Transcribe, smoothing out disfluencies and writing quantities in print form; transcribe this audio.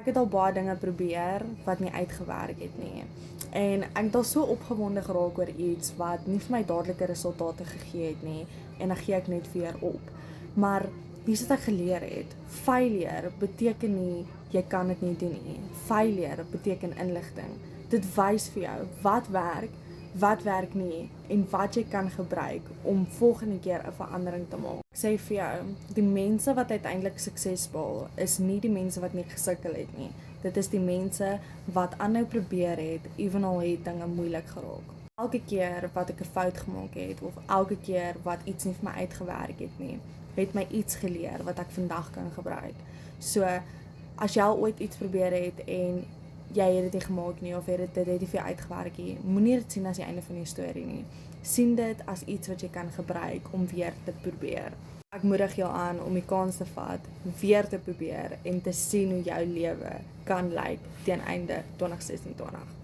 Ek het al baie dinge probeer wat nie uitgewerk het nie. En ek het al so opgewonde geraak oor iets wat nie vir my dadelike resultate gegee het nie en dan gee ek net weer op. Maar hier's wat ek geleer het. Failure beteken nie jy kan dit nie doen nie. Failure beteken inligting. Dit wys vir jou wat werk nie en wat jy kan gebruik om volgende keer 'n verandering te maak. Ek sê vir jou, die mense wat uiteindelik sukses behaal, is nie die mense wat nie gesukkel het nie. Dit is die mense wat aanhou probeer het, ewenal het dinge moeilik geraak. Elke keer wat ek 'n fout gemaak het of elke keer wat iets nie vir my uitgewerk het nie, het my iets geleer wat ek vandag kan gebruik. So as jy al ooit iets probeer het en jy het dit nie gemaak nie of dit het nie vir jou uitgewerk nie, moenie dit sien as die einde van die storie nie. Sien dit as iets wat jy kan gebruik om weer te probeer. Ek moedig jou aan om die kans te vat, weer te probeer en te sien hoe jou lewe kan lyk teen einde 2026.